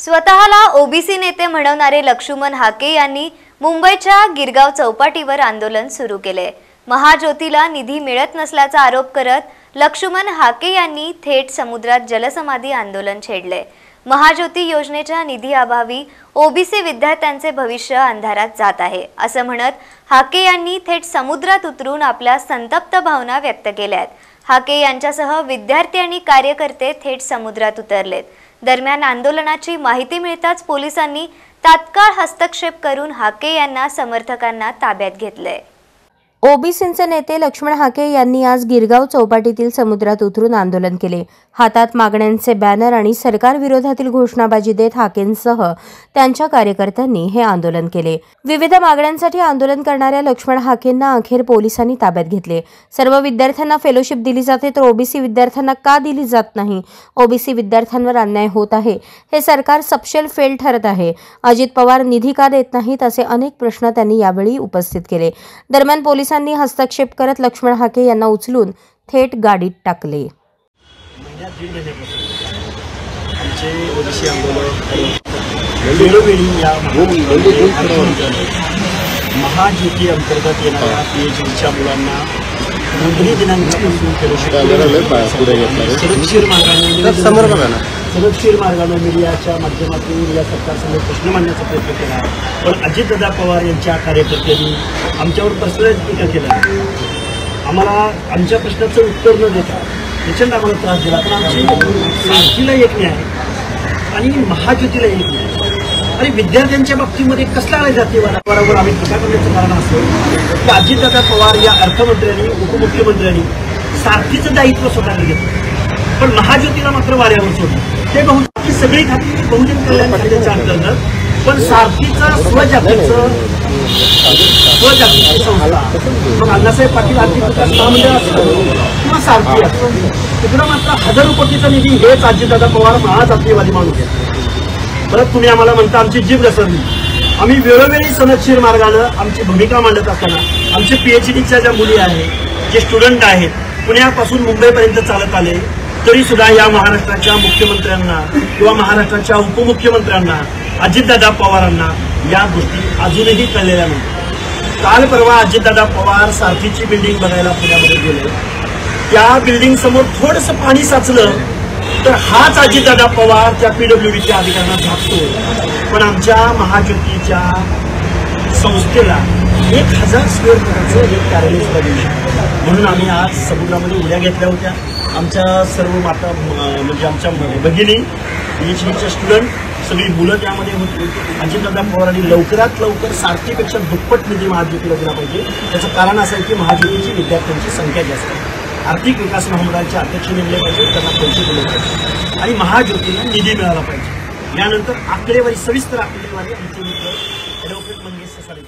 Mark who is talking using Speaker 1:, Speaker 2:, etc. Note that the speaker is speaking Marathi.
Speaker 1: स्वतःला ओबीसी नेते म्हणवणारे लक्ष्मण हाके यांनी मुंबईच्या गिरगाव चौपाटीवर आंदोलन सुरू केले। महाज्योतीला निधी मिळत नसल्याचा आरोप करत लक्ष्मण हाके यांनी थेट समुद्रात जलसमाधी आंदोलन छेडले। महाज्योती योजनेच्या निधीअभावी ओबीसी विद्यार्थ्यांचे भविष्य अंधारात जात आहे असं म्हणत हाके यांनी थेट समुद्रात उतरून आपल्या संतप्त भावना व्यक्त केल्यात। हाके यांच्यासह विद्यार्थी आणि कार्यकर्ते थेट समुद्रात उतरलेत। दरम्यान आंदोलनाची माहिती मिळताच पोलिसांनी तात्काळ हस्तक्षेप करून हाके यांना समर्थकांना ताब्यात घेतले।
Speaker 2: ओबीसींचे नेते लक्ष्मण हाके यांनी आज गिरगाव चौपाटीतील समुद्रात उतरून आंदोलन केले। हातात मागण्यांचे बॅनर आणि सरकार विरोधातील घोषणाबाजी देत हाकेंसह त्यांच्या कार्यकर्त्यांनी हे आंदोलन केले। विविध मागण्यांसाठी आंदोलन करणाऱ्या लक्ष्मण हाकेंना अखेर पोलिसांनी ताब्यात घेतले। सर्व विद्यार्थ्यांना फेलोशिप दिली जाते तर ओबीसी विद्यार्थ्यांना का दिली जात नाही? ओबीसी विद्यार्थ्यांवर अन्याय होत आहे, हे सरकार सपशेल फेल ठरत आहे। अजित पवार निधी का देत नाहीत असे अनेक प्रश्न त्यांनी यावेळी उपस्थित केले। दरम्यान पोलिसांनी हस्तक्षेप करत लक्ष्मण हाके यांना उचलून थेट गाडीत टाकले।
Speaker 3: आमचे ओबीसी आंदोलन वेळोवेळी या महाज्योती अंतर्गत येणाऱ्या पीएचडीच्या मुलांना नोंदणी दिनांकापासून सलगशीर मार्गाने मीडियाच्या माध्यमातून या सरकारसमोर प्रश्न मांडण्याचा प्रयत्न केला। पण अजितदादा पवार यांच्या कार्यकर्त्यांनी आमच्यावर पर्सनल टीका केला। आम्हाला आमच्या प्रश्नाचं उत्तर न देता प्रचंड आम्हाला त्रास दिला। पण आमची सारखीला एक न्याय आणि महाज्योतीला एक न्याय आणि विद्यार्थ्यांच्या बाबतीमध्ये कसला आला जातीयवादावर आम्ही टीका करण्याचं कारण असं की अजितदादा पवार या अर्थमंत्र्यांनी उपमुख्यमंत्र्यांनी सारखीचं दायित्व स्वतःकडे घेतलं, पण महाज्योतीला मात्र वाऱ्यावर सोडलं। ते बहुतेक सगळी खाती बहुजन कल्याण खात्याच्या अंतर्गत, पण सारखीचं स्वजातीची संस्था मग अण्णासाहेब पाटील आर्थिक विकास महामंडळ असतं किंवा सारखी असतं, तिकडं मात्र हजारो कोटीचा निधी हेच अजितदादा पवार महाजातीयवादी माणूस आहेत। परत तुम्ही आम्हाला म्हणता आमची जीभ घसरली। आम्ही वेळोवेळी सनदशीर मार्गानं आमची भूमिका मांडत असताना आमचे पीएचडीच्या ज्या मुली आहेत, जे स्टुडंट आहेत, पुण्यापासून मुंबईपर्यंत चालत आले तरी सुद्धा या महाराष्ट्राच्या मुख्यमंत्र्यांना किंवा महाराष्ट्राच्या उपमुख्यमंत्र्यांना अजितदादा पवारांना या गोष्टी अजूनही कळलेल्या नाही। काल परवा अजितदादा पवार सारथीची बिल्डिंग बघायला पुण्यामध्ये गेले। त्या बिल्डिंग समोर थोडंसं पाणी साचलं तर हाच अजितदादा पवार त्या पीडब्ल्यूडीच्या अधिकाऱ्यांना झापतो, पण आमच्या महाज्योतीच्या संस्थेला 1000 स्क्वेअर फुटाचं एक कार्यालय सुद्धा दिलं। म्हणून आम्ही आज समुद्रामध्ये उड्या घेतल्या होत्या। आमच्या सर्व माता म्हणजे आमच्या भगिनी पीएचडीच्या स्टुडंट सगळी मुलं त्यामध्ये होती। अजितदादा पवारांनी लवकरात लवकर सारखीपेक्षा दुप्पट निधी महाज्योतीला दिला पाहिजे। त्याचं कारण असं आहे की महाज्योतीची विद्यार्थ्यांची संख्या जास्त आहे। आर्थिक विकास महामंडळाचे अध्यक्ष नेमले पाहिजे, त्यांना पैसे दिले पाहिजे आणि महाज्योतीला निधी मिळाला पाहिजे। यानंतर आकडेवारी, सविस्तर आकडेवारी आमचे मित्र ॲडव्होकेट मंगेश ससारे